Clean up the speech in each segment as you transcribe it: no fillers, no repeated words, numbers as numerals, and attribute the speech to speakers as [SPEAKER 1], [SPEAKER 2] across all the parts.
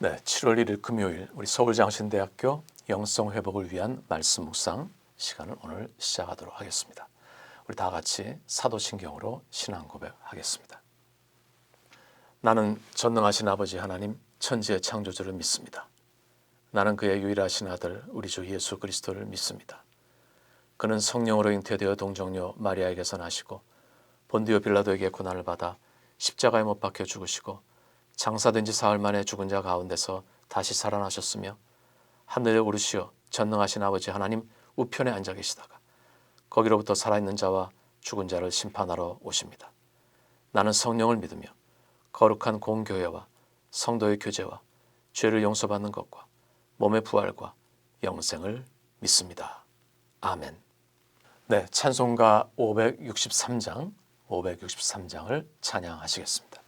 [SPEAKER 1] 네, 7월 1일 금요일 우리 서울장신대학교 영성회복을 위한 말씀 묵상 시간을 오늘 시작하도록 하겠습니다. 우리 다 같이 사도신경으로 신앙 고백하겠습니다. 나는 전능하신 아버지 하나님 천지의 창조주를 믿습니다. 나는 그의 유일하신 아들 우리 주 예수 그리스도를 믿습니다. 그는 성령으로 잉태되어 동정녀 마리아에게서 나시고 본디오 빌라도에게 고난을 받아 십자가에 못 박혀 죽으시고 장사된 지 사흘 만에 죽은 자 가운데서 다시 살아나셨으며 하늘에 오르시어 전능하신 아버지 하나님 우편에 앉아 계시다가 거기로부터 살아있는 자와 죽은 자를 심판하러 오십니다. 나는 성령을 믿으며 거룩한 공교회와 성도의 교제와 죄를 용서받는 것과 몸의 부활과 영생을 믿습니다. 아멘. 네, 찬송가 563장을 찬양하시겠습니다.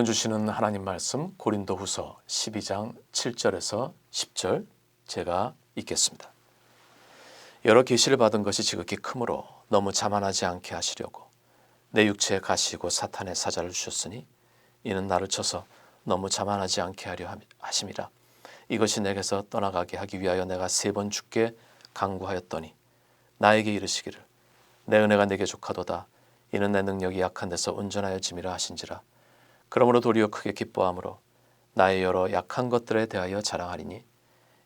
[SPEAKER 1] 오늘 주시는 하나님 말씀 고린도후서 12장 7절에서 10절 제가 읽겠습니다. 여러 계시를 받은 것이 지극히 크므로 너무 자만하지 않게 하시려고 내 육체에 가시고 사탄의 사자를 주셨으니 이는 나를 쳐서 너무 자만하지 않게 하려 하심이라. 이것이 내게서 떠나가게 하기 위하여 내가 3번 주께 간구하였더니 나에게 이르시기를 내 은혜가 내게 족하도다. 이는 내 능력이 약한 데서 온전하여 짐이라 하신지라. 그러므로 도리어 크게 기뻐함으로 나의 여러 약한 것들에 대하여 자랑하리니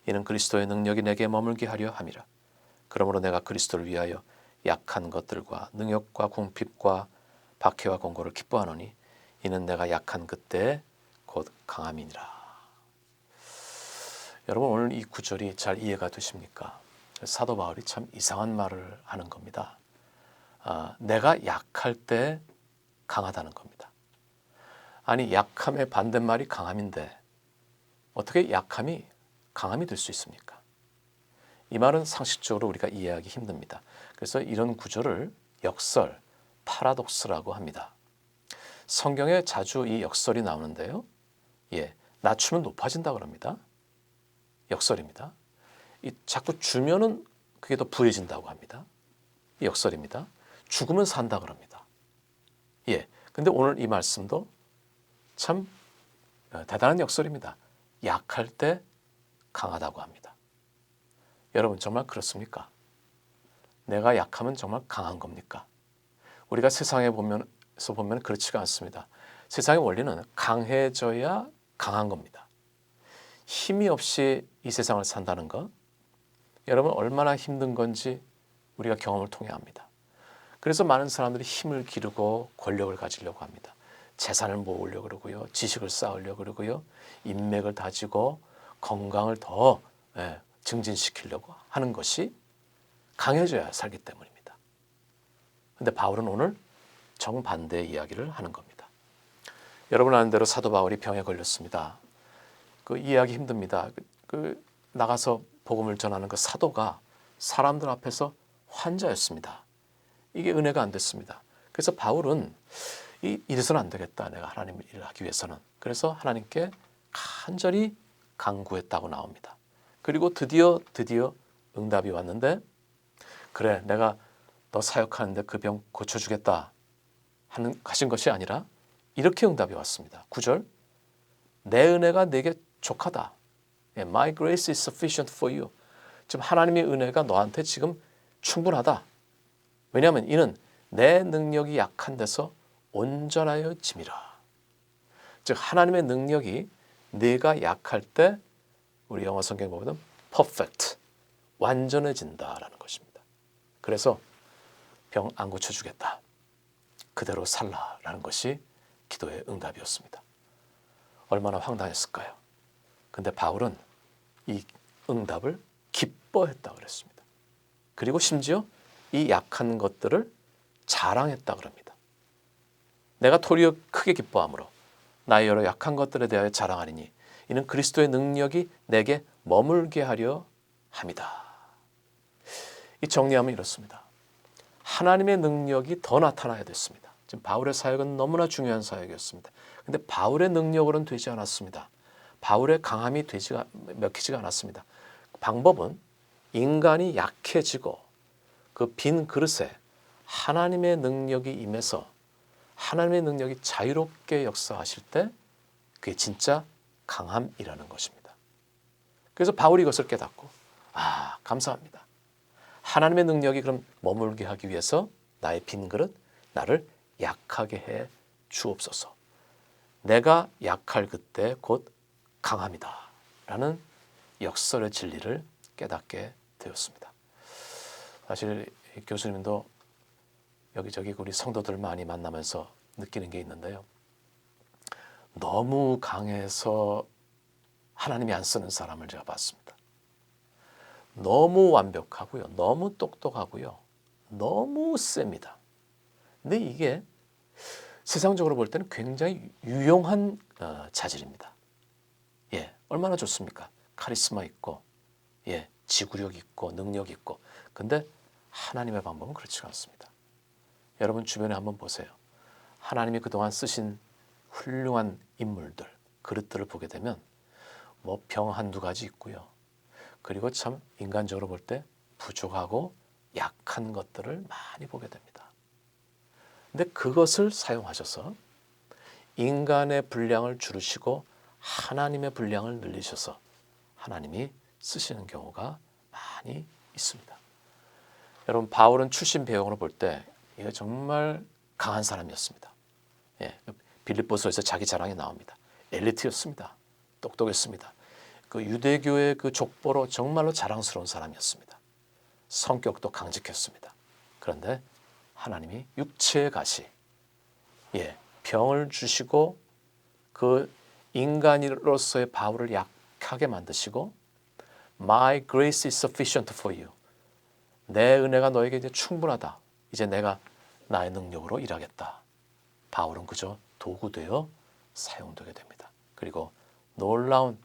[SPEAKER 1] 이는 그리스도의 능력이 내게 머물게 하려 함이라. 그러므로 내가 그리스도를 위하여 약한 것들과 능욕과 궁핍과 박해와 공고를 기뻐하노니 이는 내가 약한 그때 곧 강함이니라. 여러분, 오늘 이 구절이 잘 이해가 되십니까? 사도 바울이 참 이상한 말을 하는 겁니다. 내가 약할 때 강하다는 겁니다. 아니, 약함의 반대말이 강함인데 어떻게 약함이 강함이 될 수 있습니까? 이 말은 상식적으로 우리가 이해하기 힘듭니다. 그래서 이런 구절을 역설, 파라독스라고 합니다. 성경에 자주 이 역설이 나오는데요. 낮추면 높아진다 그럽니다. 역설입니다. 자꾸 주면은 그게 더 부해진다고 합니다. 이 역설입니다. 죽으면 산다 그럽니다. 근데 오늘 이 말씀도 참 대단한 역설입니다. 약할 때 강하다고 합니다. 여러분, 정말 그렇습니까? 내가 약하면 정말 강한 겁니까? 우리가 세상에 보면 그렇지가 않습니다. 세상의 원리는 강해져야 강한 겁니다. 힘이 없이 이 세상을 산다는 것, 여러분 얼마나 힘든 건지 우리가 경험을 통해 압니다. 그래서 많은 사람들이 힘을 기르고 권력을 가지려고 합니다. 재산을 모으려고 그러고요. 지식을 쌓으려고 그러고요. 인맥을 다지고 건강을 더 증진시키려고 하는 것이 강해져야 살기 때문입니다. 그런데 바울은 오늘 정반대의 이야기를 하는 겁니다. 여러분 아는 대로 사도 바울이 병에 걸렸습니다. 이해하기 힘듭니다. 나가서 복음을 전하는 그 사도가 사람들 앞에서 환자였습니다. 이게 은혜가 안 됐습니다. 그래서 바울은 이래서는 안 되겠다. 내가 하나님의 일을 하기 위해서는. 그래서 하나님께 간절히 간구했다고 나옵니다. 그리고 드디어 응답이 왔는데, 그래, 내가 너 사역하는데 그 병 고쳐주겠다 하신 것이 아니라 이렇게 응답이 왔습니다. 9절, 내 은혜가 내게 족하다. My grace is sufficient for you. 지금 하나님의 은혜가 너한테 지금 충분하다. 왜냐하면 이는 내 능력이 약한 데서 온전하여 짐이라. 즉 하나님의 능력이 네가 약할 때 우리 영어 성경 보면 perfect, 완전해진다라는 것입니다. 그래서 병 안 고쳐주겠다. 그대로 살라라는 것이 기도의 응답이었습니다. 얼마나 황당했을까요? 근데 바울은 이 응답을 기뻐했다 그랬습니다. 그리고 심지어 이 약한 것들을 자랑했다 그럽니다. 내가 도리어 크게 기뻐함으로 나의 여러 약한 것들에 대하여 자랑하리니 이는 그리스도의 능력이 내게 머물게 하려 함이다. 이 정리하면 이렇습니다. 하나님의 능력이 더 나타나야 됐습니다. 지금 바울의 사역은 너무나 중요한 사역이었습니다. 그런데 바울의 능력으로는 되지 않았습니다. 바울의 강함이 먹히지가 않았습니다. 방법은 인간이 약해지고 그 빈 그릇에 하나님의 능력이 임해서 하나님의 능력이 자유롭게 역사하실 때 그게 진짜 강함이라는 것입니다. 그래서 바울이 이것을 깨닫고 감사합니다. 하나님의 능력이 그럼 머물게 하기 위해서 나의 빈 그릇, 나를 약하게 해 주옵소서. 내가 약할 그때 곧 강함이다 라는 역설의 진리를 깨닫게 되었습니다. 사실 교수님도 여기저기 우리 성도들 많이 만나면서 느끼는 게 있는데요. 너무 강해서 하나님이 안 쓰는 사람을 제가 봤습니다. 너무 완벽하고요. 너무 똑똑하고요. 너무 셉니다. 근데 이게 세상적으로 볼 때는 굉장히 유용한 자질입니다. 얼마나 좋습니까? 카리스마 있고, 지구력 있고, 능력 있고. 근데 하나님의 방법은 그렇지 않습니다. 여러분 주변에 한번 보세요. 하나님이 그동안 쓰신 훌륭한 인물들, 그릇들을 보게 되면 병 한두 가지 있고요. 그리고 참 인간적으로 볼 때 부족하고 약한 것들을 많이 보게 됩니다. 근데 그것을 사용하셔서 인간의 분량을 줄이시고 하나님의 분량을 늘리셔서 하나님이 쓰시는 경우가 많이 있습니다. 여러분 바울은 출신 배경으로 볼 때 이거 정말 강한 사람이었습니다. 예, 빌립보서에서 자기 자랑이 나옵니다. 엘리트였습니다. 똑똑했습니다. 그 유대교의 그 족보로 정말로 자랑스러운 사람이었습니다. 성격도 강직했습니다. 그런데 하나님이 육체의 가시, 병을 주시고 그 인간으로서의 바울을 약하게 만드시고 My grace is sufficient for you. 내 은혜가 너에게 이제 충분하다. 이제 내가 나의 능력으로 일하겠다. 바울은 그저 도구되어 사용되게 됩니다. 그리고 놀라운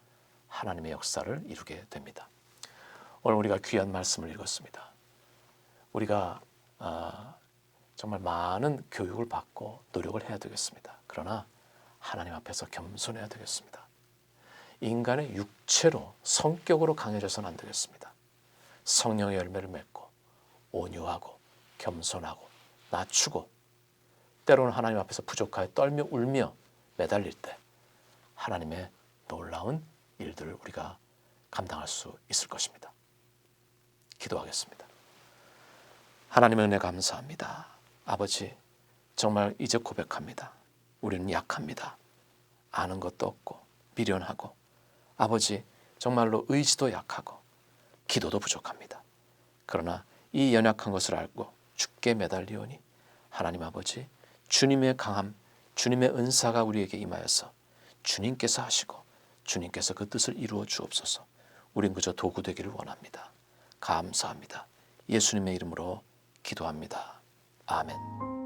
[SPEAKER 1] 하나님의 역사를 이루게 됩니다. 오늘 우리가 귀한 말씀을 읽었습니다. 우리가 정말 많은 교육을 받고 노력을 해야 되겠습니다. 그러나 하나님 앞에서 겸손해야 되겠습니다. 인간의 육체로 성격으로 강해져서는 안 되겠습니다. 성령의 열매를 맺고 온유하고 겸손하고 낮추고 때로는 하나님 앞에서 부족하여 떨며 울며 매달릴 때 하나님의 놀라운 일들을 우리가 감당할 수 있을 것입니다. 기도하겠습니다. 하나님의 은혜 감사합니다. 아버지, 정말 이제 고백합니다. 우리는 약합니다. 아는 것도 없고 미련하고 아버지 정말로 의지도 약하고 기도도 부족합니다. 그러나 이 연약한 것을 알고 주께 매달리오니 하나님 아버지 주님의 강함, 주님의 은사가 우리에게 임하여서 주님께서 하시고 주님께서 그 뜻을 이루어 주옵소서. 우린 그저 도구 되기를 원합니다. 감사합니다. 예수님의 이름으로 기도합니다. 아멘.